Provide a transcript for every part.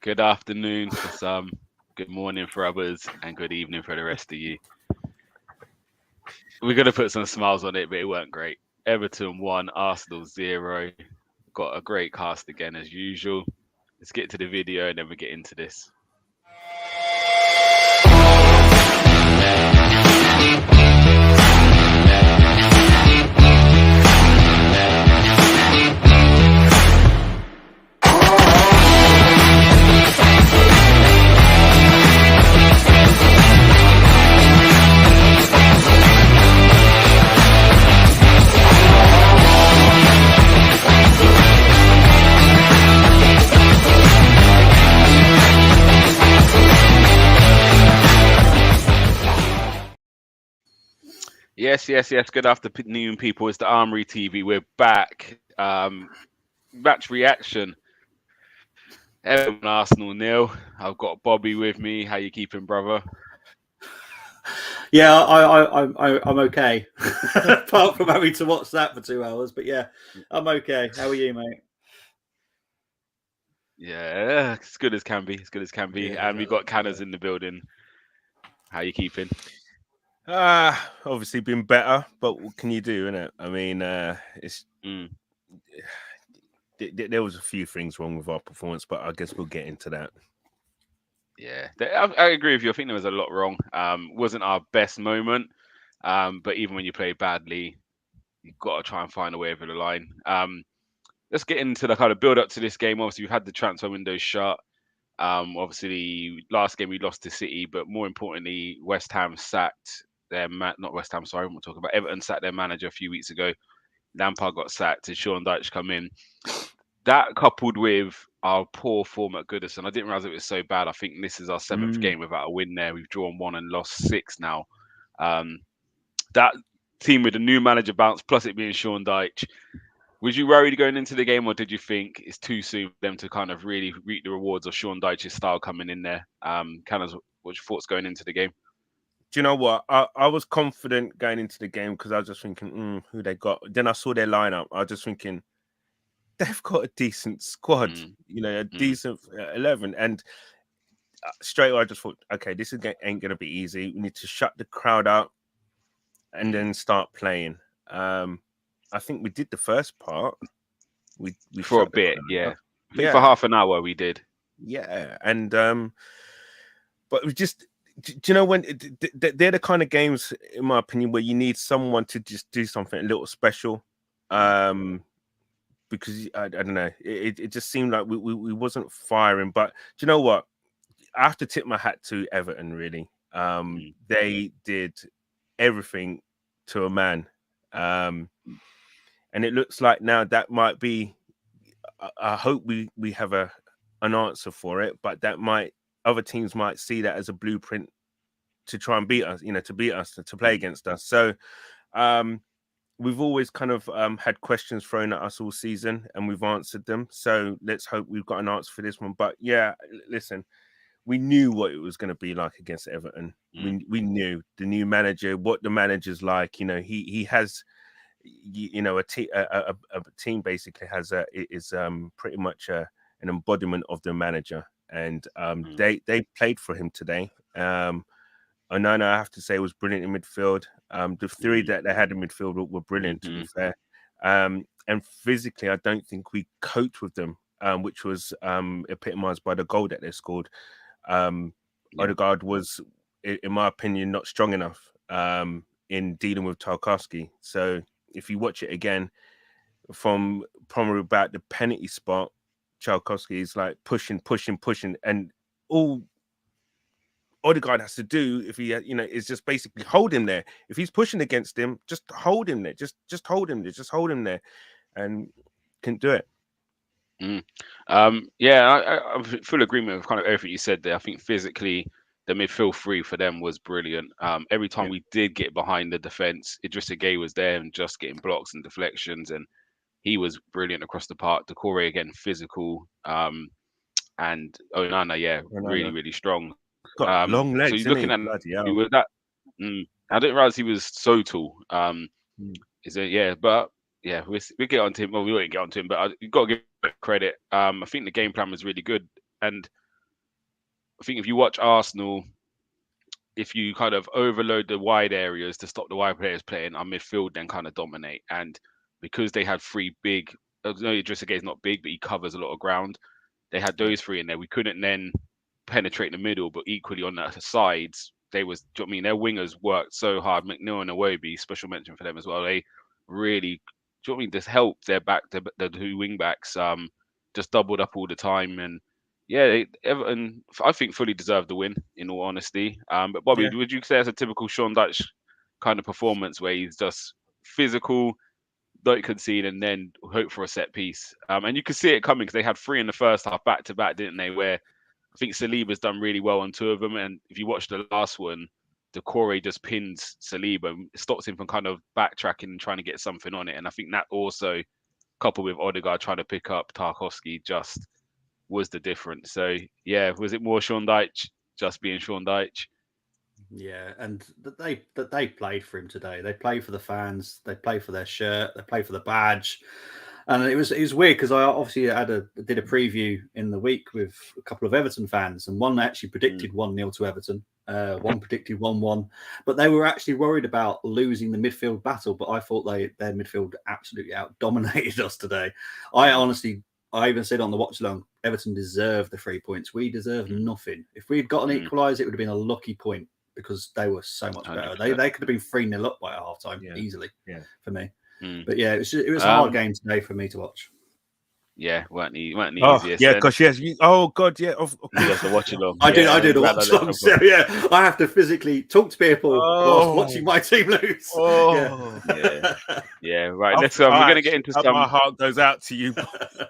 Good afternoon for some, good morning for others, and good evening for the rest of you. We're going to put some smiles on it, but it weren't great. Everton 1, Arsenal 0. Got a great cast again as usual. Let's get to the video and then we get into this. Yes. Good afternoon, people. It's the Armoury TV. We're back. Match reaction. Everton Arsenal 0. I've got Bobby with me. How you keeping, brother? Yeah, I'm okay. Apart from having to watch that for 2 hours, but yeah, I'm okay. How are you, mate? Yeah, as good as can be. As good as can be. Yeah, and we've got Canners in the building. How you keeping? Obviously been better, but what can you do, innit? I mean, it's there was a few things wrong with our performance, but I guess we'll get into that. Yeah, I agree with you. I think there was a lot wrong. Wasn't our best moment, but even when you play badly, you've got to try and find a way over the line. Let's get into the kind of build up to this game. Obviously, we've had the transfer window shut. Obviously, last game we lost to City, but more importantly, West Ham sacked their not West Ham. Sorry, I'm talking about Everton sacked their manager a few weeks ago. Lampard got sacked and Sean Dyche come in. That coupled with our poor form at Goodison, I didn't realize it was so bad. I think this is our 7th game without a win there. We've drawn 1 and lost 6 now. That team with a new manager bounce, plus it being Sean Dyche. Was you worried going into the game, or did you think it's too soon for them to kind of really reap the rewards of Sean Dyche's style coming in there? What's your thoughts going into the game? Do you know what? I was confident going into the game because I was just thinking, who they got. Then I saw their lineup. I was just thinking, they've got a decent squad, a decent 11. And straight away, I just thought, okay, this ain't going to be easy. We need to shut the crowd out and then start playing. I think we did the first part. We for a bit, yeah. I think for half an hour we did. Yeah, and but we just, do you know, when they're the kind of games, in my opinion, where you need someone to just do something a little special, because I don't know, it just seemed like we wasn't firing. But do you know what? I have to tip my hat to Everton. Really, they did everything to a man. And it looks like now that might be, I hope we have an answer for it, but other teams might see that as a blueprint to try and beat us, to play against us. So we've always kind of had questions thrown at us all season and we've answered them. So let's hope we've got an answer for this one. But yeah, listen, we knew what it was going to be like against Everton. We knew the new manager, what the manager's like. He has, a team basically is pretty much an embodiment of the manager, and they played for him today. Onana, I have to say, was brilliant in midfield. The three that they had in midfield were brilliant, to be fair. And physically, I don't think we coped with them, which was epitomised by the goal that they scored. Odegaard was, in my opinion, not strong enough in dealing with Tarkowski. So if you watch it again, from probably about the penalty spot, Tarkowski is like pushing, and all Odegaard has to do, if he, is just basically hold him there. If he's pushing against him, just hold him there. Just hold him there. Just hold him there, and couldn't do it. I'm full agreement with kind of everything you said there. I think physically, the midfield three for them was brilliant. Every time we did get behind the defense, Idrissa Gueye was there and just getting blocks and deflections, and he was brilliant across the park. Decore again, physical, and Onana, really strong. Got long legs. So you're looking at with that. I didn't realize he was so tall. Is it? Yeah, but yeah, we get on to him. Well, we won't get on to him, but you got to give him credit. I think the game plan was really good, and I think if you watch Arsenal, if you kind of overload the wide areas to stop the wide players playing, our midfield then kind of dominate. And because they had three big, no, Idrissa Gueye is not big, but he covers a lot of ground. They had those three in there. We couldn't then penetrate the middle, but equally on the sides, they was. Do you know what I mean? Their wingers worked so hard. McNeil and Iwobi, special mention for them as well. They really, do you know what I mean? This helped their back, the two wing backs, just doubled up all the time. And yeah, Everton, I think, fully deserved the win, in all honesty. But Bobby, would you say it's a typical Sean Dyche kind of performance where he's just physical, don't concede, and then hope for a set piece? And you could see it coming because they had three in the first half back to back, didn't they? Where I think Saliba's done really well on two of them. And if you watch the last one, Decore just pins Saliba and stops him from kind of backtracking and trying to get something on it. And I think that also, coupled with Odegaard trying to pick up Tarkowski, just was the difference. So yeah, was it more Sean Dyche just being Sean Dyche? Yeah, and they played for him today. They played for the fans. They played for their shirt. They played for the badge. And it was weird because I obviously did a preview in the week with a couple of Everton fans, and one actually predicted 1-0 to Everton. One predicted 1-1, but they were actually worried about losing the midfield battle. But I thought their midfield absolutely out dominated us today. I even said on the watch along, Everton deserved the 3 points. We deserved nothing. If we'd got an equaliser, it would have been a lucky point because they were so much better. They could have been 3-0 up by half time easily for me. But yeah, it was a hard game today for me to watch. Yeah, weren't the easiest. Yeah, because oh god, yeah. You have to watch it long. I do the watch long. So yeah, I have to physically talk to people whilst watching my team lose. Yeah. Right. Let's. We're going to get into some. My heart goes out to you.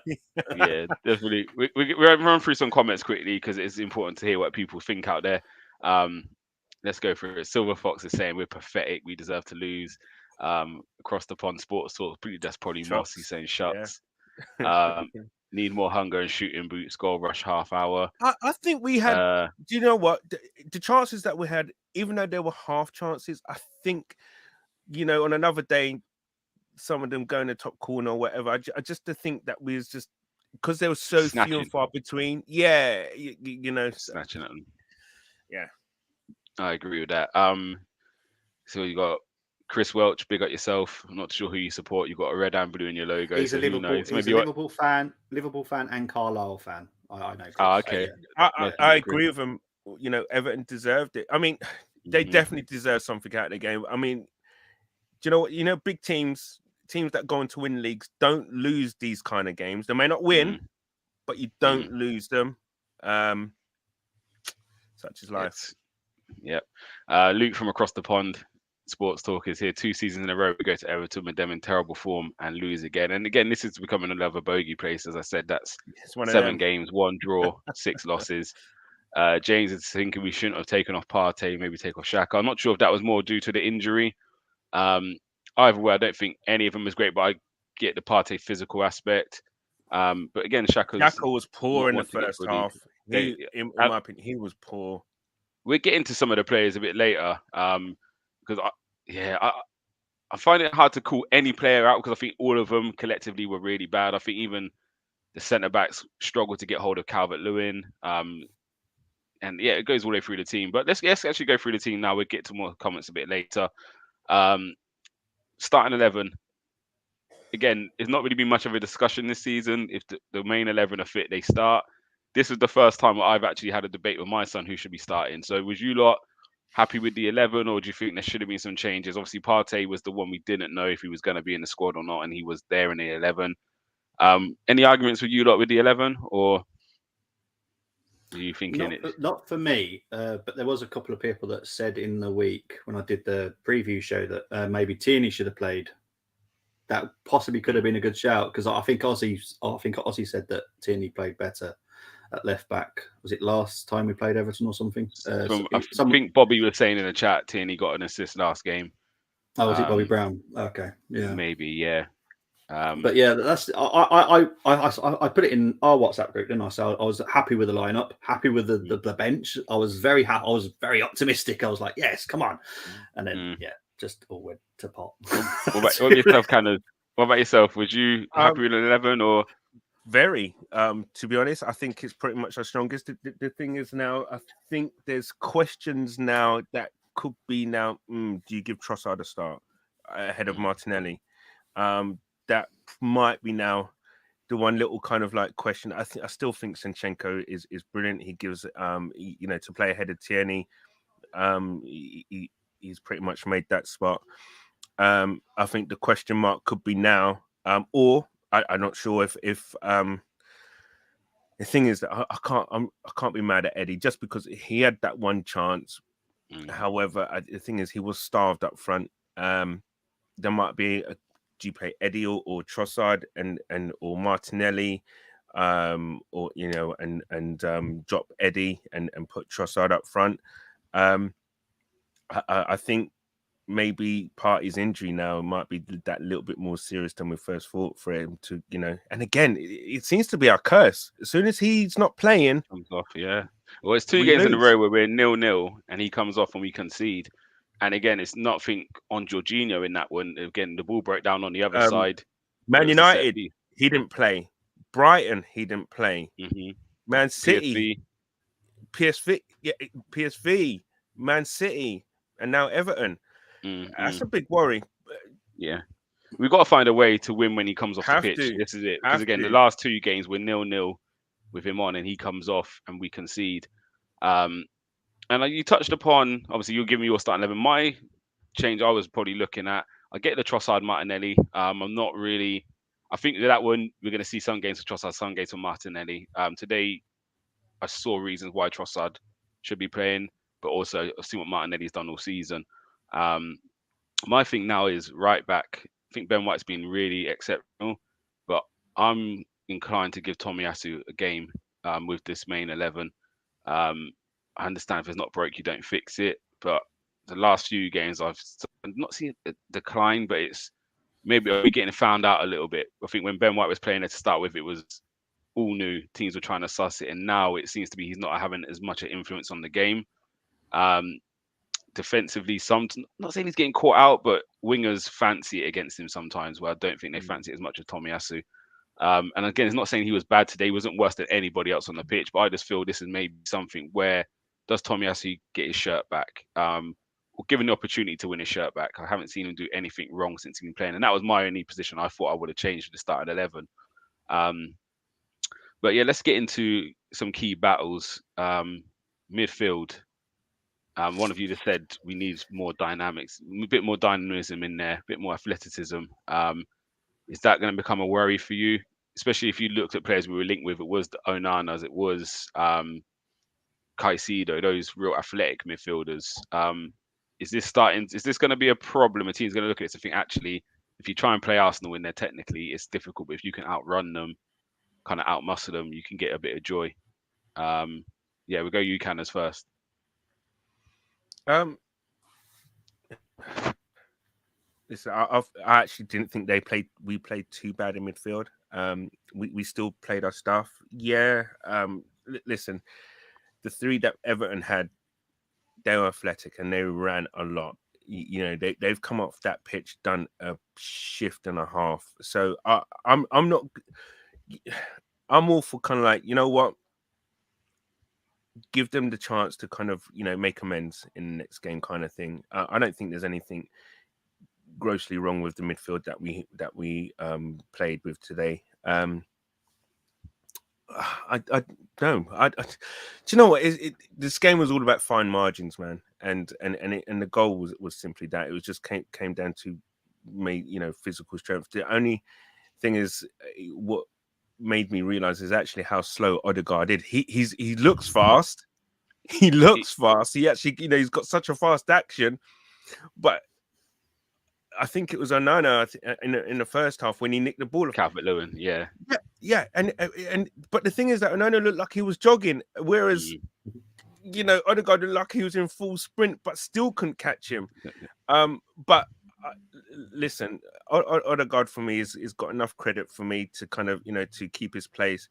Yeah, definitely. We're run through some comments quickly because it's important to hear what people think out there. Let's go through it. Silver Fox is saying we're pathetic. We deserve to lose. Across the pond, sports talk. That's probably Mossy saying shucks. Need more hunger and shooting boots. Goal rush half hour. I think we had. Do you know what? The chances that we had, even though they were half chances, I think, on another day, some of them going to top corner or whatever. I just think that we was just because there was so few and far between. Yeah, snatching at them. Yeah, I agree with that. So you got Chris Welch, big up yourself. I'm not sure who you support. You've got a red and blue in your logo. He's a Liverpool fan and Carlisle fan. I know. Okay. I agree with him. Everton deserved it. I mean, they definitely deserve something out of the game. I mean, do you know what? Big teams that go on to win leagues don't lose these kind of games. They may not win, but you don't lose them. Such is life. Yep. Luke from across the pond. Sports Talk is here. 2 seasons in a row we go to Everton with them in terrible form and lose again. And again, this is becoming another bogey place. As I said, that's 7 games, 1 draw, 6 losses. James is thinking we shouldn't have taken off Partey, maybe take off Xhaka. I'm not sure if that was more due to the injury. Either way, I don't think any of them was great, but I get the Partey physical aspect. But again, Xhaka was poor in the first half. In my opinion, he was poor. We'll get into some of the players a bit later. Because I find it hard to call any player out because I think all of them collectively were really bad. I think even the centre backs struggled to get hold of Calvert-Lewin. And yeah, it goes all the way through the team. But let's actually go through the team now. We'll get to more comments a bit later. Starting 11. Again, it's not really been much of a discussion this season. If the main 11 are fit, they start. This is the first time I've actually had a debate with my son who should be starting. So was you lot happy with the 11, or do you think there should have been some changes? Obviously, Partey was the one we didn't know if he was going to be in the squad or not, and he was there in the 11. Any arguments with you lot with the 11, or are you thinking not for me? But there was a couple of people that said in the week when I did the preview show that maybe Tierney should have played. That possibly could have been a good shout because I think Ozzy said that Tierney played better at left back. Was it last time we played Everton or something? I think Bobby was saying in the chat, Tierney got an assist last game. Oh, was it Bobby Brown? Okay, yeah, maybe, yeah. But yeah, that's I put it in our WhatsApp group, didn't I? So I was happy with the lineup, happy with the bench. I was very happy. I was very optimistic. I was like, yes, come on, and then just all went to pot. What about yourself? Was you happy with an 11 or? Very. To be honest, I think it's pretty much our strongest. The thing is now, I think there's questions now that could be now. Do you give Trossard a start ahead of Martinelli? That might be now the one little kind of like question. I still think Zinchenko is brilliant. He gives to play ahead of Tierney. He's pretty much made that spot. I think the question mark could be now, or I'm not sure if the thing is that I can't be mad at Eddie just because he had that one chance. However, the thing is he was starved up front. There might be do you play Eddie or Trossard or Martinelli, or drop Eddie and put Trossard up front. I think maybe Partey's injury now might be that little bit more serious than we first thought for him to, and again, it seems to be our curse. As soon as he's not playing, comes off, yeah. Well, it's 2 games in a row where we're 0-0 and he comes off and we concede. And again, it's nothing on Jorginho in that one. Again, the ball broke down on the other side. Man United, he didn't play. Brighton, he didn't play. Man City, PSV, Man City, and now Everton. That's a big worry. Yeah. We've got to find a way to win when he comes off the pitch. This is it. Because again, the last 2 games we're 0-0 with him on and he comes off and we concede. And you touched upon, obviously, you'll give me your starting 11. My change I was probably looking at, I get the Trossard Martinelli. I'm not really, I think that one, we're going to see some games for Trossard, some games for Martinelli. Today, I saw reasons why Trossard should be playing, but also I've seen what Martinelli's done all season. My thing now is right back. I think Ben White's been really exceptional, but I'm inclined to give Tomiyasu a game with this main 11. I understand if it's not broke, you don't fix it, but the last few games I've not seen a decline, but it's maybe we're getting found out a little bit. I think when Ben White was playing there to start with, it was all new. Teams were trying to suss it, and now it seems to be he's not having as much an influence on the game. Defensively, not saying he's getting caught out, but wingers fancy it against him sometimes, where I don't think they fancy it as much as Tomiyasu. And again, it's not saying he was bad today. He wasn't worse than anybody else on the pitch, but I just feel this is maybe something where does Tomiyasu get his shirt back? Or given the opportunity to win his shirt back? I haven't seen him do anything wrong since he's been playing. And that was my only position I thought I would have changed at the start of 11. But yeah, let's get into some key battles. Midfield. One of you just said we need more dynamics, a bit more dynamism in there, a bit more athleticism. Is that going to become a worry for you? Especially if you looked at players we were linked with, it was the Onanas, it was Caicedo, those real athletic midfielders. Is this going to be a problem? A team's going to look at this and think, actually, if you try and play Arsenal when they're technically, it's difficult, but if you can outrun them, kind of outmuscle them, you can get a bit of joy. Yeah, we'll go Ucanners first. Listen, I actually didn't think we played too bad in midfield. We still played our stuff. Yeah. Listen, the 3 that Everton had, they were athletic and they ran a lot. They've come off that pitch, done a shift and a half. So I'm all for kind of like, you know what? Give them the chance to kind of, make amends in the next game kind of thing. I don't think there's anything grossly wrong with the midfield that we played with today. I don't. Do you know what? This game was all about fine margins, man, and the goal was simply that. It was just came down to physical strength. The only thing is what made me realize is actually how slow Odegaard did. He looks fast. He looks fast. He actually, he's got such a fast action, but I think it was Onana in the first half when he nicked the ball. Calvert-Lewin, yeah, and but the thing is that Onana looked like he was jogging, whereas Odegaard looked like he was in full sprint, but still couldn't catch him. But listen, Odegaard for me is got enough credit for me to kind of to keep his place.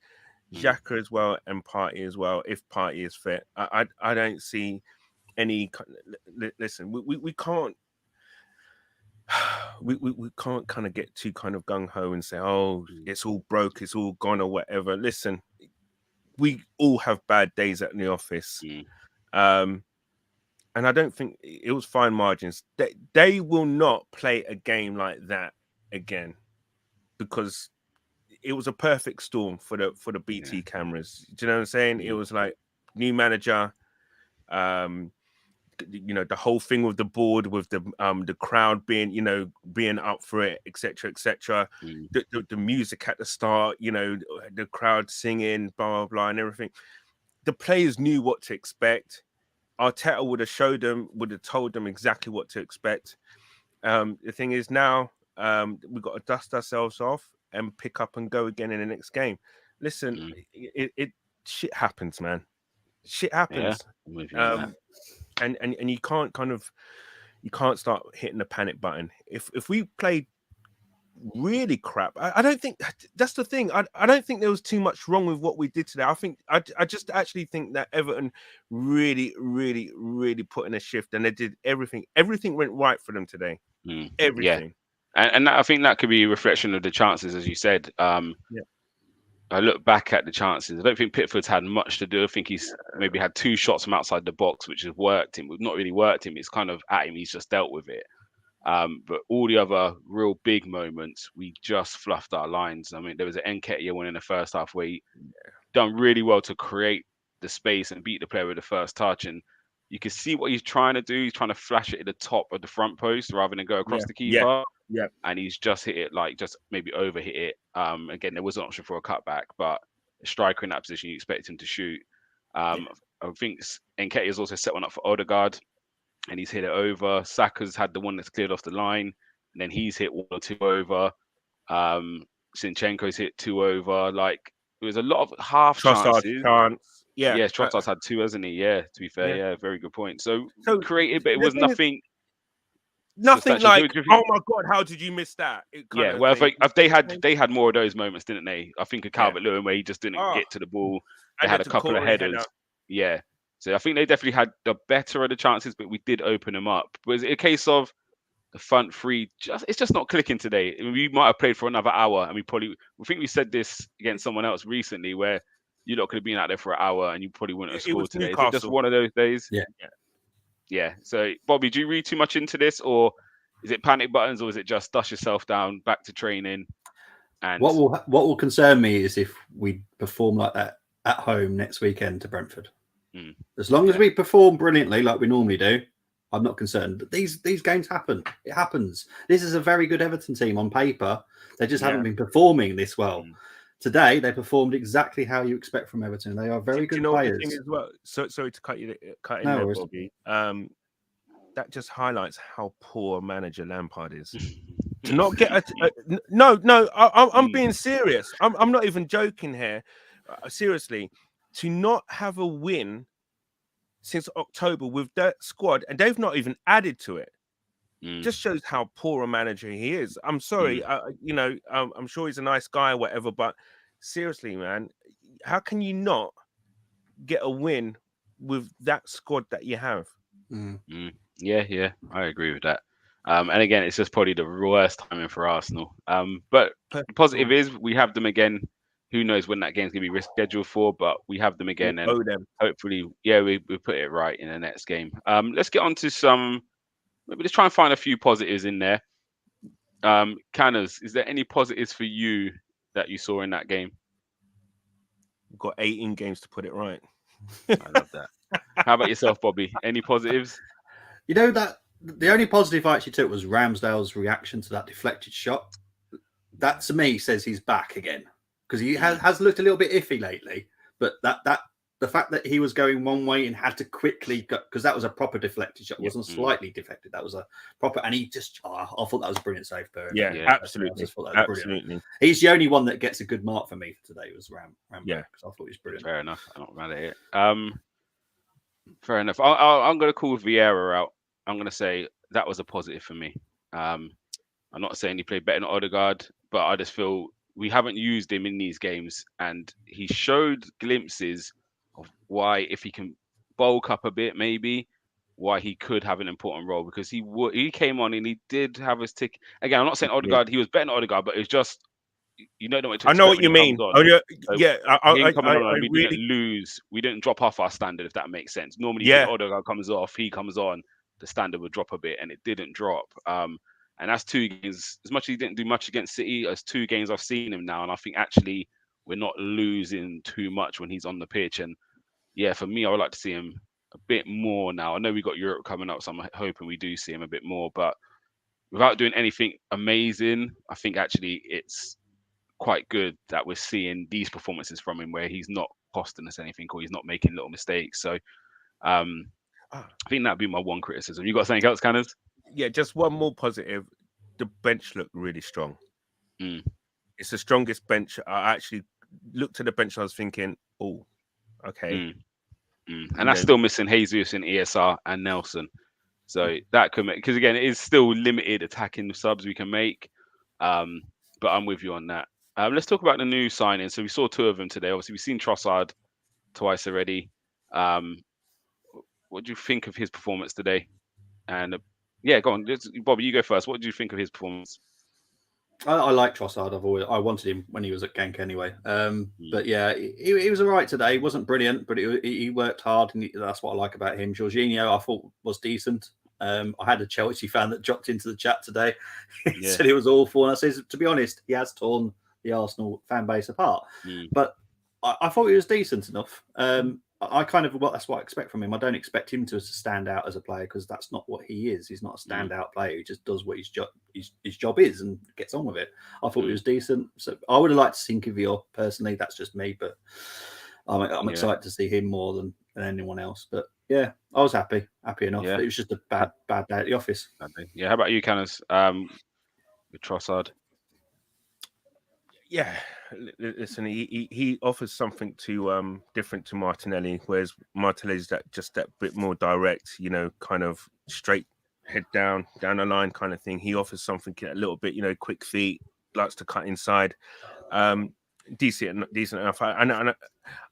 Xhaka as well and Partey as well. If Partey is fit, I don't see any. Listen, we can't. we can't kind of get too kind of gung ho and say, oh, it's all broke, it's all gone or whatever. Listen, we all have bad days at the office. And I don't think it was fine margins. They will not play a game like that again, because it was a perfect storm for the BT cameras. Do you know what I'm saying? It was like new manager, the whole thing with the board, with the crowd being being up for it, etc., etc. The music at the start, the crowd singing, blah blah blah, and everything. The players knew what to expect. Arteta would have told them exactly what to expect. The thing is now, we've got to dust ourselves off and pick up and go again in the next game. Listen, it shit happens, man. Shit happens. And you can't start hitting the panic button. If we played really crap, I don't think that's the thing. I don't think there was too much wrong with what we did today. I just actually think that Everton really, really, really put in a shift, and they did everything. Everything went right for them today. Everything. And I think that could be a reflection of the chances, as you said. I look back at the chances. I don't think Pickford's had much to do. I think he's maybe had 2 shots from outside the box, which has worked him. We've not really worked him. It's kind of at him. He's just dealt with it. But all the other real big moments, we just fluffed our lines. I mean, there was an Nketiah one in the first half where he done really well to create the space and beat the player with the first touch. And you can see what he's trying to do. He's trying to flash it at the top of the front post rather than go across the keeper. And he's just hit it, like just maybe overhit it. Again, there was an option for a cutback, but a striker in that position, you expect him to shoot. I think Nketiah has also set one up for Odegaard, and he's hit it over. Saka's had the one that's cleared off the line, and then he's hit 1 or 2 over. Zinchenko's hit 2 over. Like, there was a lot of half chances. Trossard's had 2, hasn't he? Yeah, to be fair, very good point. So creative, but it was nothing. Nothing like, oh my god, how did you miss that? If they had more of those moments, didn't they? I think of Calvert-Lewin where he just didn't get to the ball. They had a couple of headers. So I think they definitely had the better of the chances, but we did open them up. Was it a case of the front three? It's just not clicking today. I mean, we might have played for another hour, and we think we said this against someone else recently, where you lot could have been out there for an hour and you probably wouldn't have scored today. Is it just one of those days? Yeah. So, Bobby, do you read too much into this, or is it panic buttons, or is it just dust yourself down, back to training? And what will concern me is if we perform like that at home next weekend to Brentford. As long as we perform brilliantly like we normally do, I'm not concerned. These games happen. It happens. This is a very good Everton team on paper. They just haven't been performing this well. Today, they performed exactly how you expect from Everton. They are very good players. The thing as well, sorry to cut in there, Bobby. That just highlights how poor manager Lampard is. To not get I'm being serious. I'm not even joking here. Seriously, to not have a win since October with that squad, and they've not even added to it, just shows how poor a manager he is. I'm sorry, I'm sure he's a nice guy or whatever, but seriously, man, how can you not get a win with that squad that you have? Yeah, I agree with that. And again, it's just probably the worst timing for Arsenal. But the positive is we have them again. Who knows when that game's going to be rescheduled for, but we have them again. And hopefully, we put it right in the next game. Let's get on to maybe let's try and find a few positives in there. Canners, is there any positives for you that you saw in that game? We've got 18 games to put it right. I love that. How about yourself, Bobby? Any positives? You know that the only positive I actually took was Ramsdale's reaction to that deflected shot. That to me says he's back again, because he has looked a little bit iffy lately. But the fact that he was going one way and had to quickly go, because that was a proper deflected shot, wasn't slightly deflected. That was a proper, and he just I thought that was a brilliant save, Burn. Yeah, absolutely. Absolutely. He's the only one that gets a good mark for me for today was Ram. Yeah, because I thought he was brilliant. Fair enough. I'm not mad at it. Fair enough. I'm going to call Vieira out. I'm going to say that was a positive for me. I'm not saying he played better than Odegaard, but I just feel we haven't used him in these games, and he showed glimpses of why, if he can bulk up a bit, maybe why he could have an important role, because he came on and he did have his tick. Again, I'm not saying Odegaard, he was better than Odegaard, but it's just you don't know what to I know expect what when you he comes mean. on. Oh yeah, So yeah. him coming on, I and we didn't really, lose, we didn't drop off our standard, if that makes sense. Normally, yeah. Odegaard comes off, he comes on, the standard would drop a bit, and it didn't drop. And that's 2 games. As much as he didn't do much against City, as 2 games I've seen him now, and I think actually we're not losing too much when he's on the pitch. And yeah, for me, I would like to see him a bit more now. I know we got Europe coming up, so I'm hoping we do see him a bit more. But without doing anything amazing, I think actually it's quite good that we're seeing these performances from him where he's not costing us anything or he's not making little mistakes. So I think that'd be my one criticism. You got something else, Canners? Yeah, just one more positive. The bench looked really strong. Mm. It's the strongest bench. I actually looked at the bench. I was thinking, oh, okay. And that's still missing Jesus and ESR and Nelson. So that could make, because again, it is still limited attacking subs we can make. But I'm with you on that. Let's talk about the new signings. So we saw 2 of them today. Obviously, we've seen Trossard twice already. What do you think of his performance today? And yeah, go on, Bobby. You go first. What do you think of his performance? I like Trossard. I wanted him when he was at Genk anyway. But yeah, he was all right today. He wasn't brilliant, but he worked hard, and that's what I like about him. Jorginho, I thought, was decent. I had a Chelsea fan that dropped into the chat today. He said it was awful, and I said, to be honest, he has torn the Arsenal fan base apart. But I thought he was decent enough. I kind of, that's what I expect from him. I don't expect him to stand out as a player, because that's not what he is. He's not a standout player. He just does what his job is and gets on with it. I thought he was decent. So I would have liked to see Kivior personally. That's just me, but I'm excited to see him more than anyone else. But yeah, I was happy enough. It was just a bad day at the office. Yeah, how about you, Canners? With Trossard? Yeah, listen, he offers something to different to Martinelli, whereas Martinelli's that bit more direct, kind of straight head down the line kind of thing. He offers something a little bit, quick feet, likes to cut inside, decent enough. And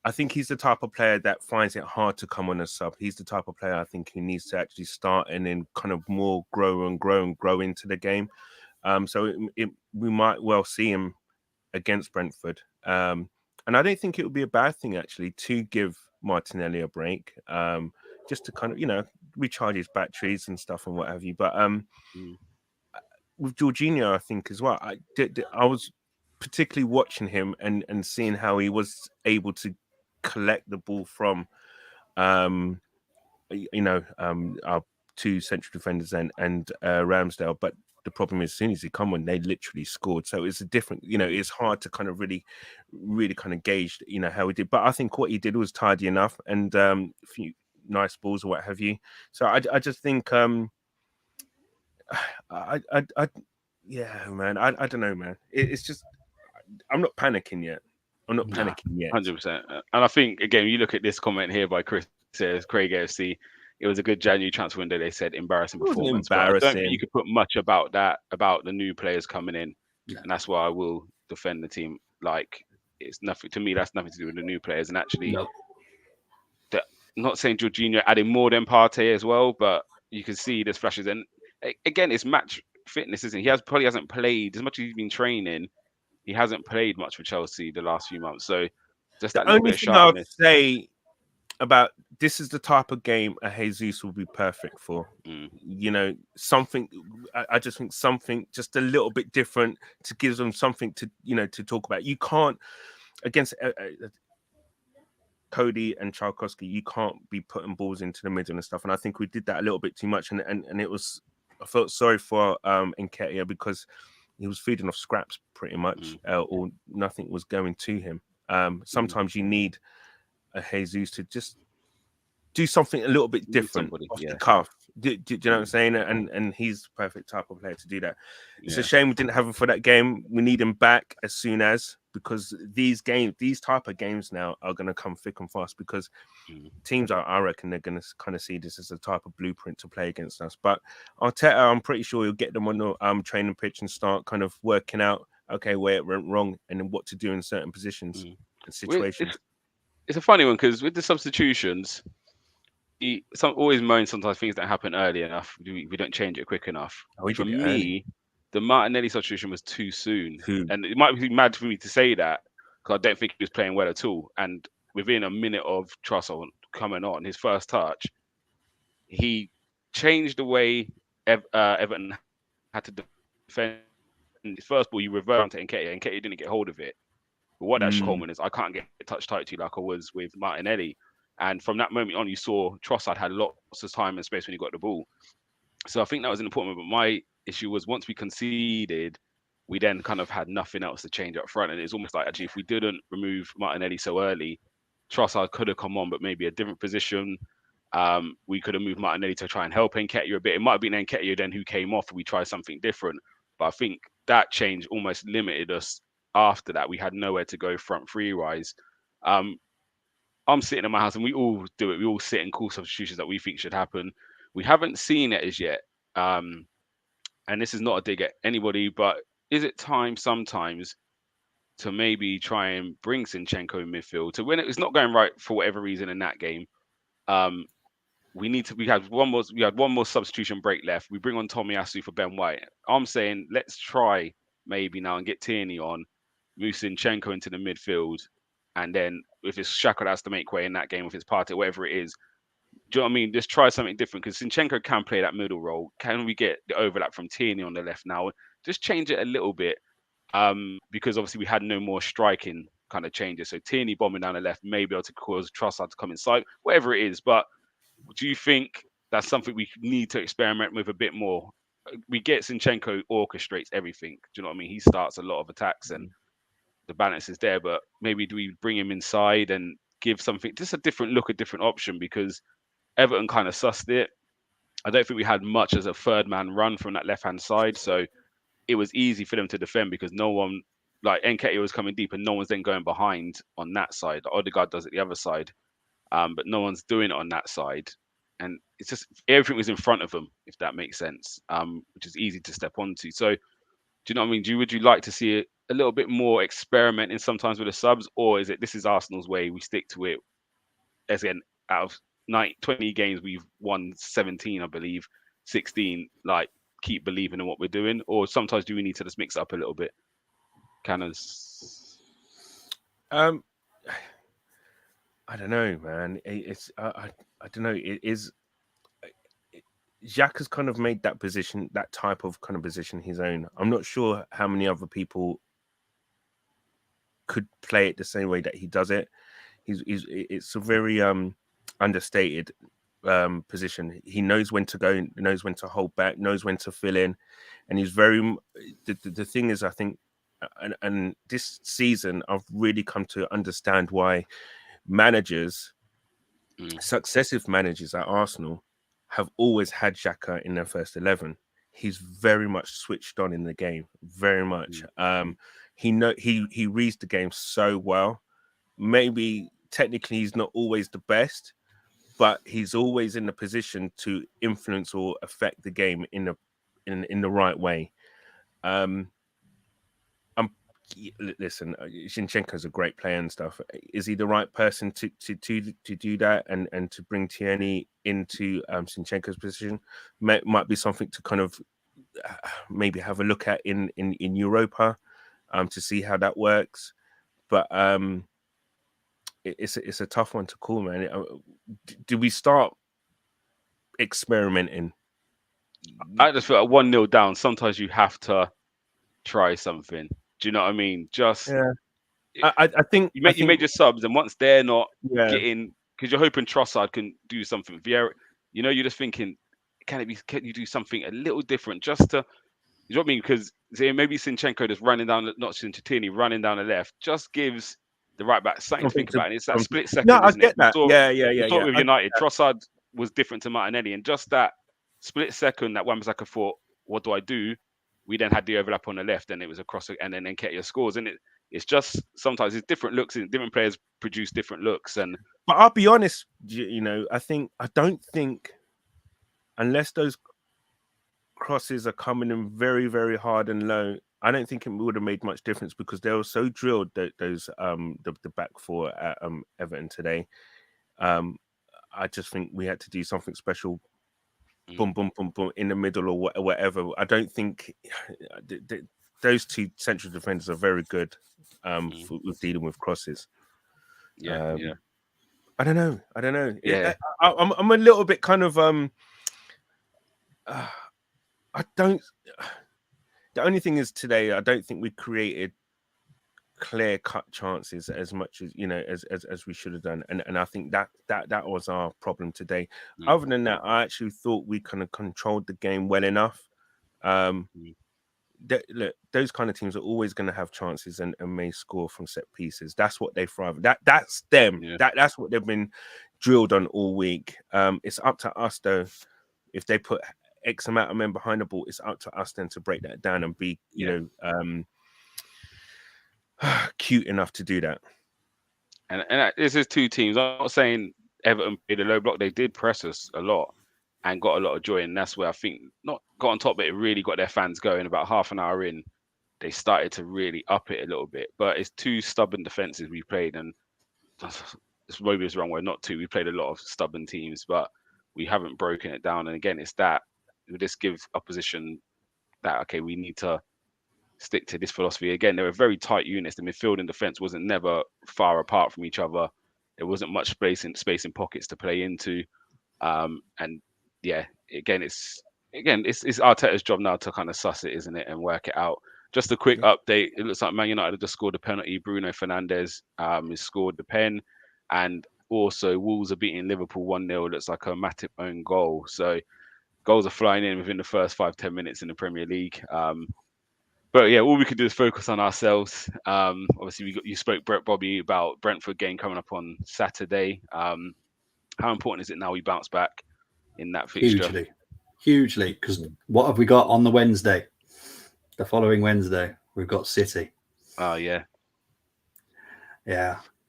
I think he's the type of player that finds it hard to come on a sub. He's the type of player I think who needs to actually start and then kind of more grow into the game. So we might well see him against Brentford, and I don't think it would be a bad thing actually to give Martinelli a break, just to kind of recharge his batteries and stuff and what have you. But with Jorginho, I think as well, I was particularly watching him and seeing how he was able to collect the ball from our 2 central defenders and Ramsdale, but the problem is, as soon as he come on, they literally scored. So it's a different, it's hard to kind of really kind of gauge, how he did. But I think what he did was tidy enough and a few nice balls or what have you. So I just think, yeah, man, I don't know, man. It's just, I'm not panicking yet. 100%. And I think, again, you look at this comment here by Chris, says Craig AFC. It was a good January transfer window. They said embarrassing performance. But I don't think you could put much about that, about the new players coming in, and that's why I will defend the team. Like, it's nothing to me. That's nothing to do with the new players. And actually, I'm not saying Jorginho added more than Partey as well, but you can see there's flashes. And again, it's match fitness, isn't it? He probably hasn't played as much as he's been training. He hasn't played much for Chelsea the last few months. So just that little bit of sharpness. I'd say about this is the type of game a Jesus will be perfect for. Something. I just think something just a little bit different to give them something to to talk about. You can't against Cody and Tchaikovsky. You can't be putting balls into the middle and stuff. And I think we did that a little bit too much. And it was. I felt sorry for Nketiah because he was feeding off scraps pretty much, or nothing was going to him. Sometimes you need a Jesus to just do something a little bit different off the cuff. Do you know what I'm saying? And he's the perfect type of player to do that. It's a shame we didn't have him for that game. We need him back as soon as, because these type of games now are going to come thick and fast, because teams, I reckon, they're going to kind of see this as a type of blueprint to play against us. But Arteta, I'm pretty sure he'll get them on the training pitch and start kind of working out, okay, where it went wrong and then what to do in certain positions and situations. It's a funny one because with the substitutions, some always moan sometimes things don't happen early enough. We don't change it quick enough. Oh, we For did it early. me, the Martinelli substitution was too soon, Too. and it might be mad for me to say that because I don't think he was playing well at all. And within a minute of Trussell coming on, his first touch, he changed the way Everton had to defend. His first ball, you revert to Nketiah. Nketiah didn't get hold of it. But what that Mm. Coleman is, I can't get touch tight to you like I was with Martinelli. And from that moment on, you saw Trossard had lots of time and space when he got the ball. So I think that was an important moment. But my issue was once we conceded, we then kind of had nothing else to change up front. And it's almost like actually, if we didn't remove Martinelli so early, Trossard could have come on, but maybe a different position. We could have moved Martinelli to try and help Nketiah a bit. It might have been Nketiah then who came off and we tried something different. But I think that change almost limited us after that. We had nowhere to go front three wise. I'm sitting in my house and we all do it. We all sit and call substitutions that we think should happen. We haven't seen it as yet. And this is not a dig at anybody, but is it time sometimes to maybe try and bring Zinchenko in midfield to when it's not going right for whatever reason in that game? We had one more substitution break left. We bring on Tomiyasu for Ben White. I'm saying let's try maybe now and get Tierney on, move Zinchenko into the midfield, and then if it's Xhaka that has to make way in that game, if it's Partey, whatever it is, do you know what I mean? Just try something different because Zinchenko can play that middle role. Can we get the overlap from Tierney on the left now? Just change it a little bit because obviously we had no more striking kind of changes. So Tierney bombing down the left may be able to cause Trossard to come inside, whatever it is. But do you think that's something we need to experiment with a bit more? We get Zinchenko orchestrates everything. Do you know what I mean? He starts a lot of attacks and the balance is there, but maybe do we bring him inside and give something, just a different look, a different option because Everton kind of sussed it. I don't think we had much as a third man run from that left hand side. So it was easy for them to defend because no one, like Nketiah was coming deep and no one's then going behind on that side. Odegaard does it the other side. But no one's doing it on that side. And it's just everything was in front of them, if that makes sense, which is easy to step onto. So, do you know what I mean? Would you like to see a little bit more experimenting sometimes with the subs, or is it this is Arsenal's way? We stick to it. As again, out of 20 games, we've won 17, I believe, 16. Like, keep believing in what we're doing, or sometimes do we need to just mix it up a little bit? Cannons. I don't know, man. It's I don't know. It is. Jacques has kind of made that position, that type of kind of position, his own. I'm not sure how many other people could play it the same way that he does it. It's a very understated position. He knows when to go, knows when to hold back, knows when to fill in, and he's very. The thing is, I think, and this season, I've really come to understand why managers, successive managers at Arsenal, have always had Xhaka in their first 11. He's very much switched on in the game, very much. He reads the game so well. Maybe technically he's not always the best, but he's always in the position to influence or affect the game in the right way. Listen, Zinchenko's a great player and stuff. Is he the right person to do that and to bring Tierney into Zinchenko's position? Might be something to kind of maybe have a look at in Europa to see how that works. But it's a tough one to call, man. Do we start experimenting? I just feel like 1-0 down. Sometimes you have to try something. Do you know what I mean? Just yeah. I think you made your subs, and once they're not getting, because you're hoping Trossard can do something. Vieira, you're just thinking, can you do something a little different, just to, you know what I mean? Because maybe Zinchenko just running down, not Tierney running down the left, just gives the right back something to think about. And it's that split second. No, I it? get that. We thought with United, Trossard was different to Martinelli, and just that split second that Wan-Bissaka thought, what do I do? We then had the overlap on the left, and it was across, and then Nketiah scores. And it's just sometimes it's different looks, and different players produce different looks. But I'll be honest, I don't think unless those crosses are coming in very, very hard and low, I don't think it would have made much difference because they were so drilled that those the back four at Everton today. I just think we had to do something special. Boom, boom, boom, boom, in the middle or whatever. I don't think those two central defenders are very good with dealing with crosses. Yeah. I don't know. Yeah. I'm a little bit kind of I don't. The only thing is today, I don't think we created clear-cut chances as much as as we should have done, and I think that was our problem today. Other than that, I actually thought we kind of controlled the game well enough. Look, those kind of teams are always going to have chances and may score from set pieces. That's what they thrive. That's them. Yeah. That's what they've been drilled on all week. It's up to us though. If they put X amount of men behind the ball, it's up to us then to break that down and be, you know, cute enough to do that. And this is two teams. I'm not saying Everton played a low block. They did press us a lot and got a lot of joy. And that's where I think not got on top, but it really got their fans going. About half an hour in, they started to really up it a little bit. But it's two stubborn defenses we played. And this maybe is the wrong word, not two. We played a lot of stubborn teams, but we haven't broken it down. And again, it's that we just give opposition that, okay, we need to stick to this philosophy. Again, they were very tight units. The midfield and defense wasn't never far apart from each other. There wasn't much space in pockets to play into. And yeah, again, it's Arteta's job now to kind of suss it, isn't it, and work it out. Just a quick update. It looks like Man United have just scored a penalty. Bruno Fernandes has scored the pen, and also Wolves are beating Liverpool 1-0. Looks like a Matip own goal. So goals are flying in within the first 5-10 minutes in the Premier League. But yeah, all we can do is focus on ourselves. Obviously, you spoke, Bobby, about Brentford game coming up on Saturday. How important is it now we bounce back in that fixture? Hugely. Because what have we got on the Wednesday? The following Wednesday, we've got City. Oh yeah.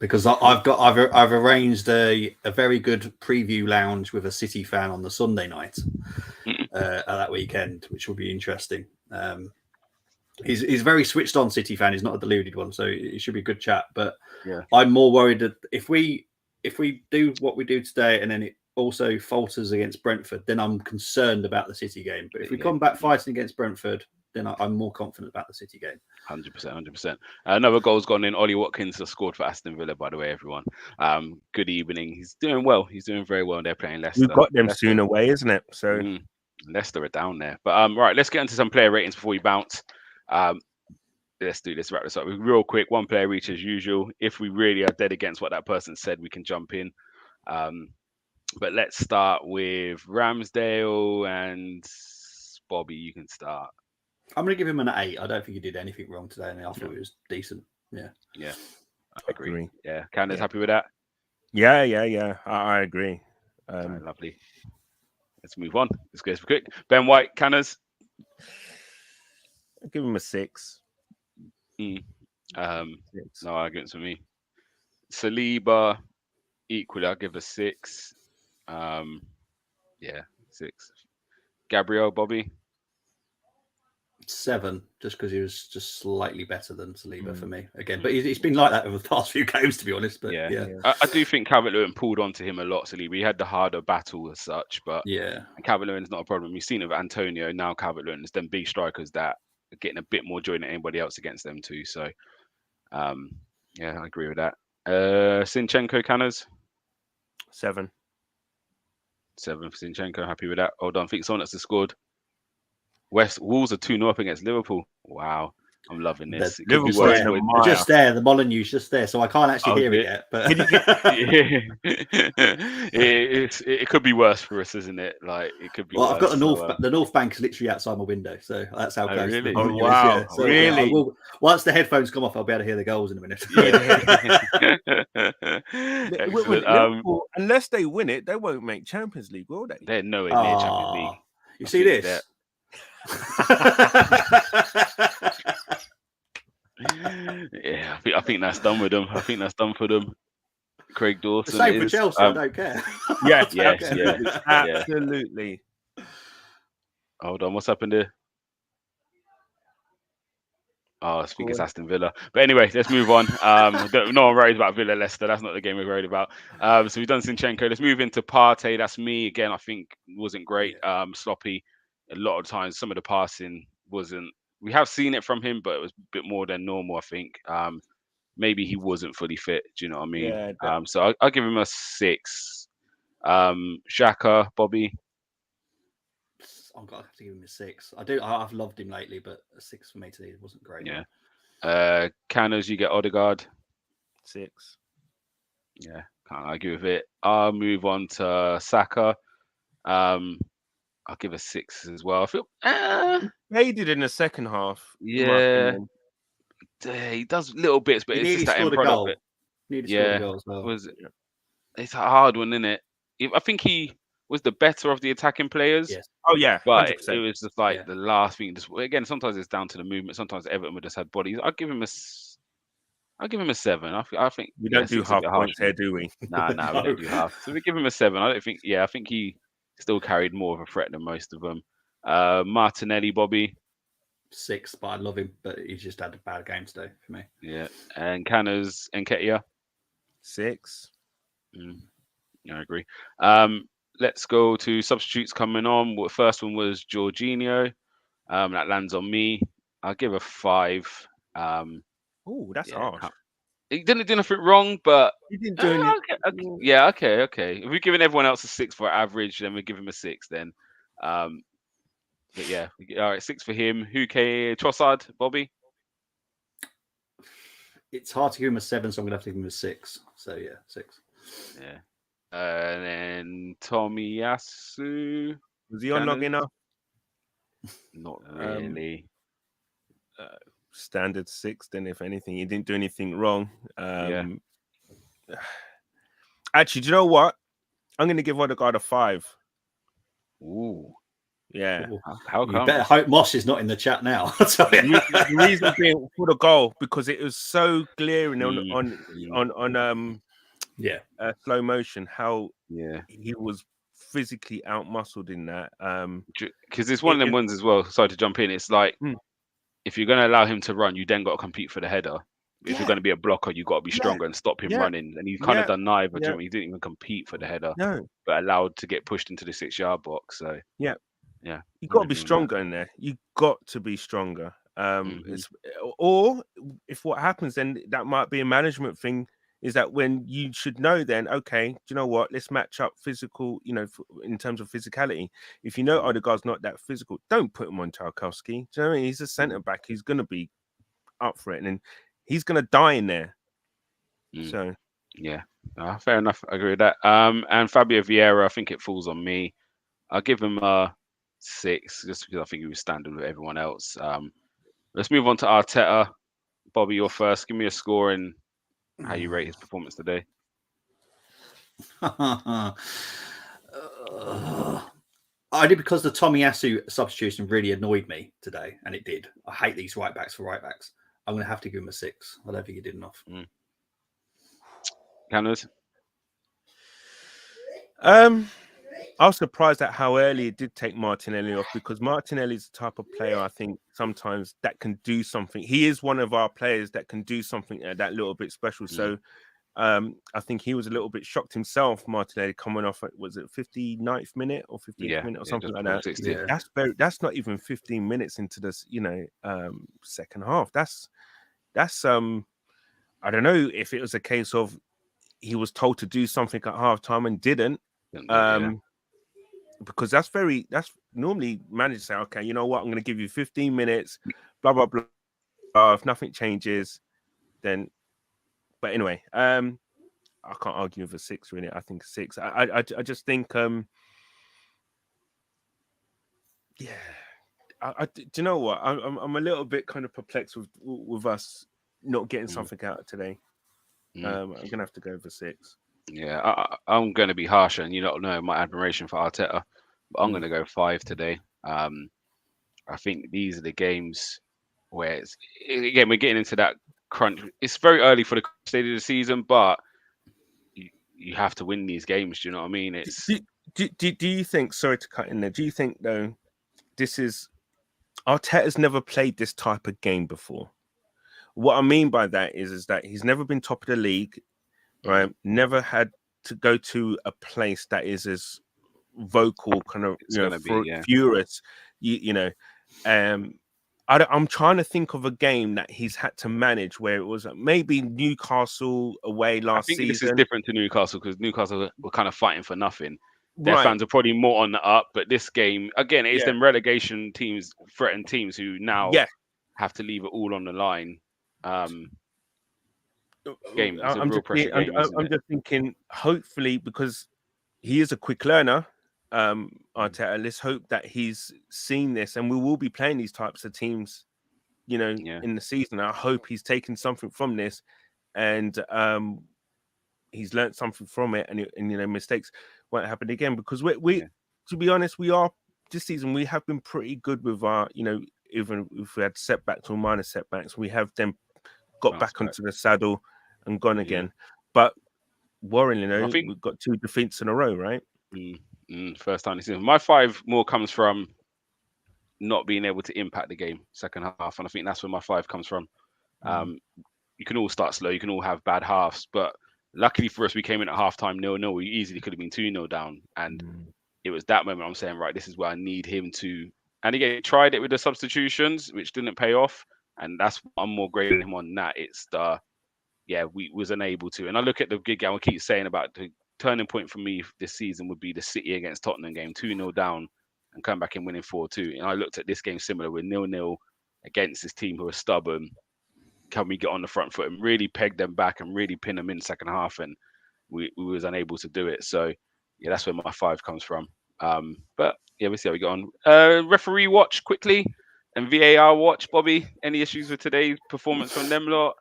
Because I've arranged a very good preview lounge with a City fan on the Sunday night at that weekend, which will be interesting. He's a very switched on City fan. He's not a deluded one, so it should be a good chat. But I'm more worried that if we do what we do today and then it also falters against Brentford, then I'm concerned about the City game. But if we come back fighting against Brentford, then I'm more confident about the City game. 100%. Another goal's gone in. Ollie Watkins has scored for Aston Villa, by the way, everyone. Good evening. He's doing well. He's doing very well. They're playing Leicester. We've got them soon away, isn't it? So Leicester are down there. But right, let's get into some player ratings before we bounce. Let's wrap this up real quick. One player each as usual. If we really are dead against what that person said, we can jump in. But let's start with Ramsdale and Bobby. You can start. I'm going to give him an 8. I don't think he did anything wrong today, and I thought it was decent. Yeah, I agree. Yeah, Candace, happy with that? Yeah. I agree. Right, lovely. Let's move on. Let's go quick. Ben White, Candace. I'll give him a 6. No arguments for me. Saliba, equally, I'll give a 6. 6. Gabriel, Bobby. 7, just because he was just slightly better than Saliba for me again. But he's been like that over the past few games, to be honest. But I do think Calvert-Lewin pulled onto him a lot. Saliba, he had the harder battle as such, but and Calvert-Lewin's not a problem. You've seen it with Antonio, now Calvert-Lewin is them big strikers that are getting a bit more joy than anybody else against them too. So, I agree with that. Zinchenko, Canners. 7. 7 for Zinchenko. Happy with that. Hold on, I think someone else has scored. Wolves are 2-0 up against Liverpool. Wow, I'm loving this. It could be worse. Just there, the Molyneux's just there, so I can't actually hear it yet. But it could be worse for us, isn't it? Like it could be. Well, I've got the North Bank is literally outside my window, so that's how close. Really? Oh wow! Yeah. So, really? Once the headphones come off, I'll be able to hear the goals in a minute. Liverpool, unless they win it, they won't make Champions League, will they? They're nowhere near Champions League. You see this? I think that's done with them. I think that's done for them. Craig Dawson. The same for Chelsea. I don't care. Yes, absolutely. Hold on, what's happened here? Oh, I think it's Aston Villa. But anyway, let's move on. No one worries about Villa Leicester. That's not the game we're worried about. So we've done Zinchenko. Let's move into Partey. That's me again. I think wasn't great. Sloppy. A lot of times, some of the passing wasn't. We have seen it from him, but it was a bit more than normal. I think. Maybe he wasn't fully fit. Do you know what I mean? Yeah. So I'll give him a 6. Xhaka, Bobby. I'm gonna have to give him a 6. I've loved him lately, but a 6 for me today wasn't great. Yeah. Canners, you get Odegaard. 6. Yeah, can't argue with it. I'll move on to Saka. I'll give a 6 as well. I feel He did in the second half. yeah, he does little bits, but He it's nearly just that end scored a product goal. bit. Nearly scored a goal as well. It's a hard one, isn't it? I think he was the better of the attacking players. Yes. Oh yeah, but 100%. it was just like the last thing. Just again, sometimes it's down to the movement. Sometimes Everton would just had bodies. I'll give him a 7. I think we don't do half points here, do we? Nah, we don't do half. So we give him a 7. I think he still carried more of a threat than most of them. Martinelli, Bobby. 6, but I love him, but he's just had a bad game today for me. Yeah, and Canners and Nketiah. 6. I agree. Let's go to substitutes coming on. The first one was Jorginho. That lands on me. I'll give a 5. Oh, that's harsh. He didn't do nothing wrong, but he didn't do anything. Yeah, okay. If we're giving everyone else a 6 for average, then we give him a 6 then. But yeah, all right, 6 for him. Trossard, Bobby? It's hard to give him a 7, so I'm gonna have to give him a 6. So yeah, 6. Yeah. And then Tomiyasu. Was he on long enough? Not really. Standard 6. Then, if anything, he didn't do anything wrong. Actually, do you know what? I'm going to give Odegaard a 5. Ooh. Yeah. How come? You better hope Moss is not in the chat now. The reason being for the goal, because it was so glaring on slow motion how he was physically out-muscled in that. Because it's one of them ones as well. Sorry to jump in. It's like if you're going to allow him to run, you then got to compete for the header. If you're going to be a blocker, you got to be stronger and stop him running. And he's kind of done neither. He didn't even compete for the header, but allowed to get pushed into the 6-yard box. So yeah, you got to be stronger in there. You got to be stronger. Or if what happens, then that might be a management thing. Is that when you should know then, okay, do you know what? Let's match up physical, in terms of physicality. If you know Odegaard's not that physical, don't put him on Tarkowski. Do you know what I mean? He's a centre back. He's going to be up for it. And he's going to die in there. So, yeah, fair enough. I agree with that. And Fabio Vieira, I think it falls on me. I'll give him a 6 just because I think he was standing with everyone else. Let's move on to Arteta. Bobby, you're first. Give me a score and how you rate his performance today. I did, because the Tomiyasu substitution really annoyed me today, and it did. I hate these right backs for right backs. I'm going to have to give him a 6. I don't think he did enough. Canners? I was surprised at how early it did take Martinelli off, because Martinelli is the type of player I think sometimes that can do something. He is one of our players that can do something that little bit special. So I think he was a little bit shocked himself, Martinelli, coming off at, was it 59th minute or 15th minute or something like that? 60. That's not even 15 minutes into this, second half. That's I don't know if it was a case of he was told to do something at halftime and didn't. Because that's normally managers say, okay, you know what, I'm going to give you 15 minutes, blah, blah, blah. If nothing changes, then, but anyway, I can't argue with a 6, really. I think 6. I just think, do you know what? I'm a little bit kind of perplexed with us not getting something out today. I'm going to have to go for 6. Yeah, I'm going to be harsher, and you don't know my admiration for Arteta, but I'm going to go 5 today. I think these are the games where we're getting into that crunch. It's very early for the stage of the season, but you have to win these games. Do you know what I mean? It's. Do you think? Sorry to cut in there. Do you think though, this is Arteta's never played this type of game before? What I mean by that is that he's never been top of the league, right? Never had to go to a place that is as vocal, kind of, furious, I'm trying to think of a game that he's had to manage where it was maybe Newcastle away last season. I think this is different to Newcastle because Newcastle were kind of fighting for nothing. Their fans are probably more on the up, but this game, again, it's them relegation teams, threatened teams who now have to leave it all on the line. Game. It's a real pressure game. I'm just thinking, hopefully, because he is a quick learner, Arteta, let's hope that he's seen this, and we will be playing these types of teams, in the season. I hope he's taken something from this, and he's learned something from it, and mistakes won't happen again. Because we to be honest, we are this season we have been pretty good with our, even if we had setbacks or minor setbacks, we have then got back onto the saddle and gone again. But worryingly, I think we've got 2 defeats in a row, right? First time this season. My 5 more comes from not being able to impact the game second half, and I think that's where my 5 comes from. You can all start slow, you can all have bad halves, but luckily for us, we came in at halftime 0-0. We easily could have been 2-0 down, and it was that moment I'm saying, right, this is where I need him to. And again, he tried it with the substitutions, which didn't pay off, and that's I'm more grading him on that. It's we was unable to. And I look at the good game. I keep saying about the turning point for me this season would be the City against Tottenham game, 2-0 down and come back and winning 4-2. And I looked at this game similar with 0-0 against this team who are stubborn. Can we get on the front foot and really peg them back and really pin them in the second half? And we was unable to do it. So that's where my 5 comes from. But we'll see how we get on. Referee watch quickly and VAR watch. Bobby, any issues with today's performance from them lot?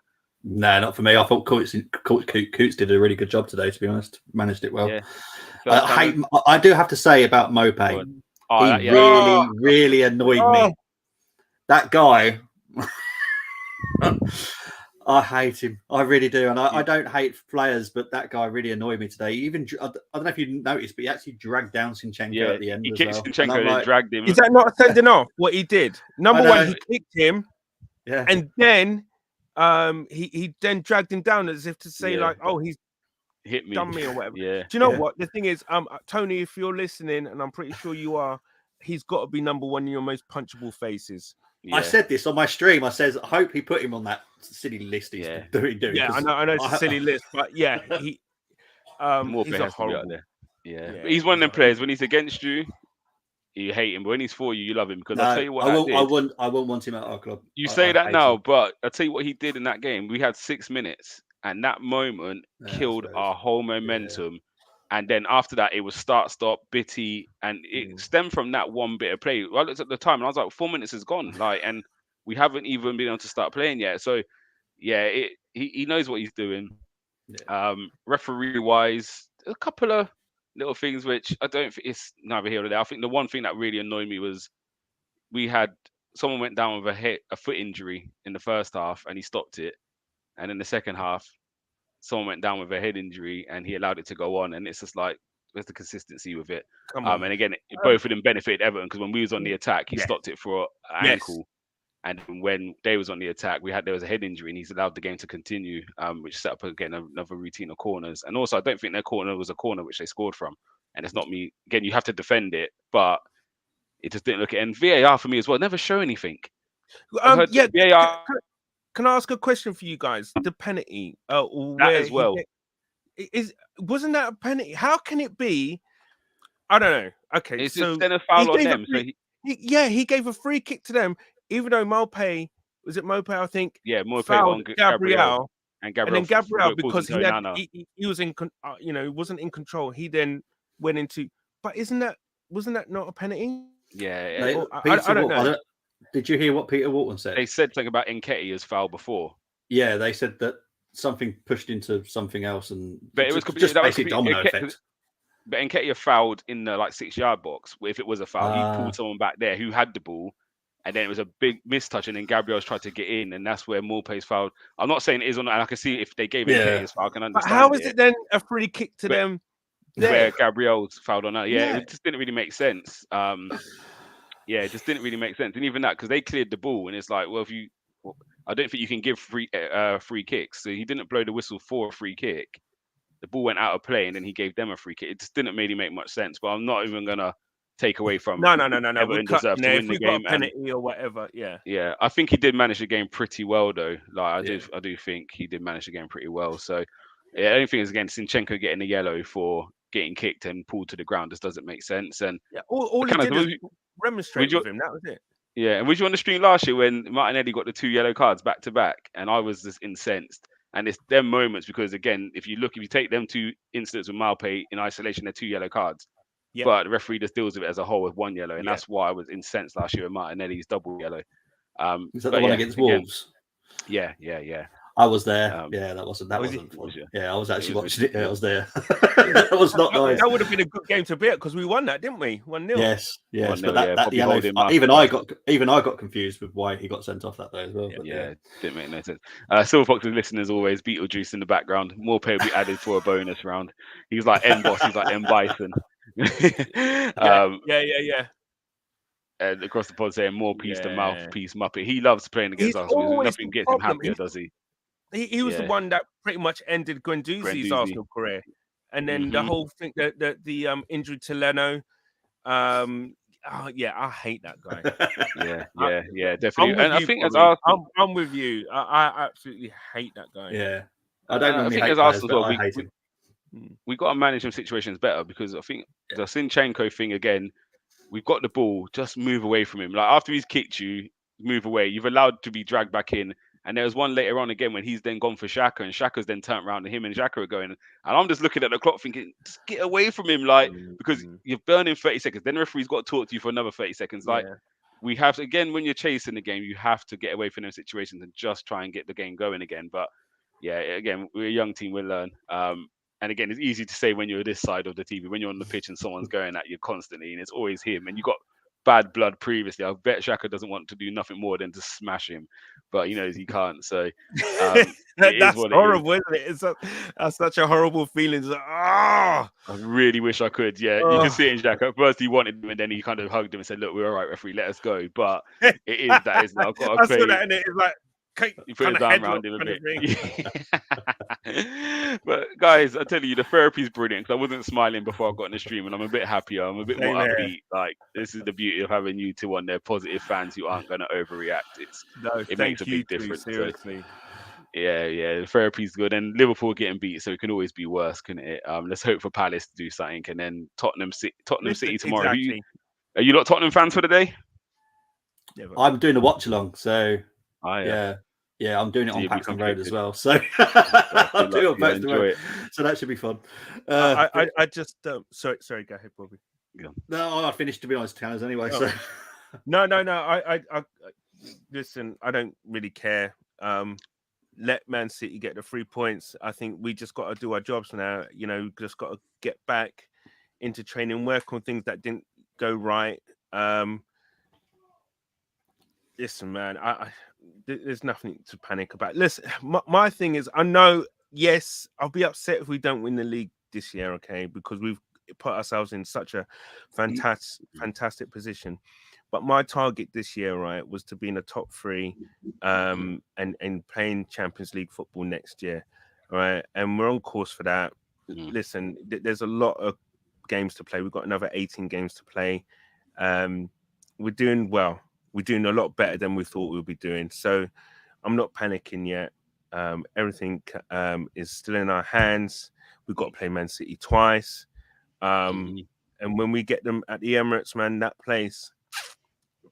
No, not for me. I thought Coots did a really good job today, to be honest. Managed it well. Yeah. I do have to say about Mopay. He really annoyed me. That guy, I hate him. I really do. And I don't hate players, but that guy really annoyed me today. Even I don't know if you noticed, but he actually dragged down Sinchenko at the end. He kicked Sinchenko and dragged him. Is that not sending off what he did? Number one, he kicked him. Yeah. And then he then dragged him down as if to say he's hit me, done me or whatever. Yeah. Do you know what? The thing is, Tony, if you're listening, and I'm pretty sure you are, he's got to be number one in your most punchable faces. Yeah. I said this on my stream. I says, I hope he put him on that silly list he's doing. Yeah, I know it's a silly list, but he he's a horrible. There. Yeah. He's one of them players when he's against you, you hate him, but when he's for you, you love him. Because I'll tell you what, I wouldn't want him at our club. You say that now, but I'll tell you what he did in that game. We had 6 minutes, and that moment killed our whole momentum. And then after that, it was start, stop, bitty, and it stemmed from that one bit of play. I looked at the time, and I was like, 4 minutes is gone, and we haven't even been able to start playing yet. So, he knows what he's doing. Yeah. Referee-wise, a couple of little things which I don't think it's neither here nor there. I think the one thing that really annoyed me was someone went down with a foot injury in the first half, and he stopped it, and in the second half, someone went down with a head injury and he allowed it to go on. And it's just like, where's the consistency with it? And again, both of them benefited Everton because when we was on the attack, he stopped it for an ankle. And when they was on the attack, there was a head injury and he's allowed the game to continue, which set up again another routine of corners. And also, I don't think their corner was a corner which they scored from. And it's not me. Again, you have to defend it, but it just didn't look at it. And VAR for me as well, never show anything. VAR. Can I ask a question for you guys? The penalty, that as well, wasn't that a penalty? How can it be? I don't know. Okay, it's just then a foul on them. He gave a free kick to them, even though Mopay I think. Yeah, Mopay fouled on Gabriel, and then Gabriel because he was in, wasn't in control. He then went into. But wasn't that not a penalty? Yeah, I don't know. Did you hear what Peter Walton said? They said something about Nketiah as foul before. Yeah, they said that something pushed into something else, but it was just basically domino effect. But Nketiah fouled in the 6-yard box. If it was a foul, he pulled someone back there who had the ball, and then it was a big mistouch, and then Gabriel's tried to get in, and that's where Morpay's fouled. I'm not saying it is or not, and I can see if they gave Nketiah's foul, I can understand. But how is it then a free kick to them? Where Gabriel's fouled on that? It just didn't really make sense. It just didn't really make sense. And even that, because they cleared the ball, and it's like, well, if you I don't think you can give free kicks. So he didn't blow the whistle for a free kick. The ball went out of play, and then he gave them a free kick. It just didn't really make much sense. But I'm not even gonna take away from No. Everton deserved to win If the we got game. a penalty or whatever, yeah. Yeah, I think he did manage the game pretty well, though. Like I do think he did manage the game pretty well. So yeah, the only thing is again, Zinchenko getting a yellow for getting kicked and pulled to the ground just doesn't make sense. And Yeah, all he did is remonstrate with him. That was it. Yeah, and was you on the stream last year when Martinelli got the 2 yellow cards back to back, and I was just incensed. And it's them moments because again, if you take them 2 incidents with Malpe in isolation, they're 2 yellow cards. Yep. But the referee just deals with it as a whole with 1 yellow, and that's why I was incensed last year with Martinelli's double yellow. Is that the one against Wolves? Yeah. I was there. That wasn't fun. Yeah, I was actually watching it. Yeah, I was there. That was not nice. That would have been a good game to beat because we won that, didn't we? 1-0. Yes. But that yellow, even I got confused with why he got sent off that day as well. Yeah, didn't make no sense. Silver Fox is listening as always. Beetlejuice in the background. More pay will be added for a bonus round. He's like M Boss. He's like M Bison. Yeah. And across the pod saying more piece to mouthpiece Muppet. He loves playing against us. Nothing gets him happier, does he? He was the one that pretty much ended Guendouzi's Arsenal career, and then the whole thing, the injury to Leno. I hate that guy. yeah, definitely. And I think as Arsenal, I'm with you. I absolutely hate that guy. Yeah, I don't. I think as Arsenal, I hate him. We got to manage them situations better because I think the Zinchenko thing again. We've got the ball, just move away from him. Like after he's kicked you, move away. You've allowed to be dragged back in. And there was one later on again when he's then gone for Xhaka, and Xhaka's then turned around to him and Xhaka are going. And I'm just looking at the clock thinking, just get away from him, like, because you're burning 30 seconds. Then the referee's got to talk to you for another 30 seconds. Like, we have to, again, when you're chasing the game, you have to get away from those situations and just try and get the game going again. But yeah, again, we're a young team, we'll learn. And again, it's easy to say when you're this side of the TV, when you're on the pitch and someone's going at you constantly, and it's always him. And you got bad blood previously. I bet Xhaka doesn't want to do nothing more than to smash him, but he knows he can't. So that's horrible, isn't it? That's such a horrible feeling. Like, I really wish I could. Yeah, you can see it in Xhaka. First he wanted him, and then he kind of hugged him and said, "Look, we're all right, referee. Let us go." But it is that, isn't it? I've got to play. That in it. It's like. You put his arm around him a bit. But guys, I tell you, the therapy is brilliant because I wasn't smiling before I got in the stream, and I'm a bit happier. I'm a bit more upbeat. Like this is the beauty of having you two on there, positive fans who aren't going to overreact. It makes a big difference. Seriously. So, yeah, the therapy's good, and Liverpool getting beat, so it can always be worse, couldn't it? Let's hope for Palace to do something, and then Tottenham City tomorrow. Exactly. Are you lot Tottenham fans for the day? Yeah, I'm doing a watch along, so. Yeah, I'm doing it on Paxton Road as well. So I'll do it on Paxton Road. So that should be fun. I just sorry, go ahead, Bobby. No, I finished to be honest, Tanners anyway. So no. I listen. I don't really care. Let Man City get the 3 points. I think we just got to do our jobs now. You know, just got to get back into training, work on things that didn't go right. Listen, man, there's nothing to panic about. Listen, my thing is, I know, yes, I'll be upset if we don't win the league this year, okay, because we've put ourselves in such a fantastic position. But my target this year, right, was to be in the top 3 and playing Champions League football next year, right? And we're on course for that. Listen, there's a lot of games to play. We've got another 18 games to play. We're doing well. We're doing a lot better than we thought we'd be doing. So I'm not panicking yet. Everything is still in our hands. We've got to play Man City twice. And when we get them at the Emirates, man, that place,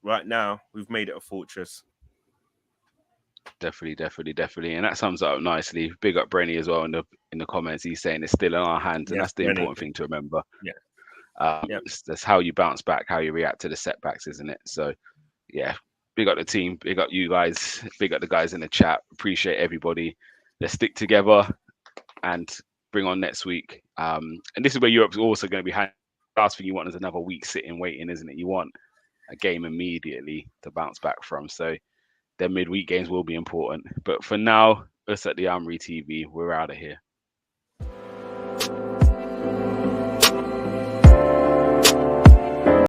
right now, we've made it a fortress. Definitely. And that sums it up nicely. Big up Brenny as well in the comments. He's saying it's still in our hands. And that's the important thing to remember. Yeah. That's how you bounce back, how you react to the setbacks, isn't it? So, yeah, big up the team, big up you guys, big up the guys in the chat. Appreciate everybody. Let's stick together and bring on next week. And this is where Europe's also going to be. Last thing you want is another week sitting waiting, isn't it? You want a game immediately to bounce back from. So their midweek games will be important. But for now, us at the Armoury TV, we're out of here.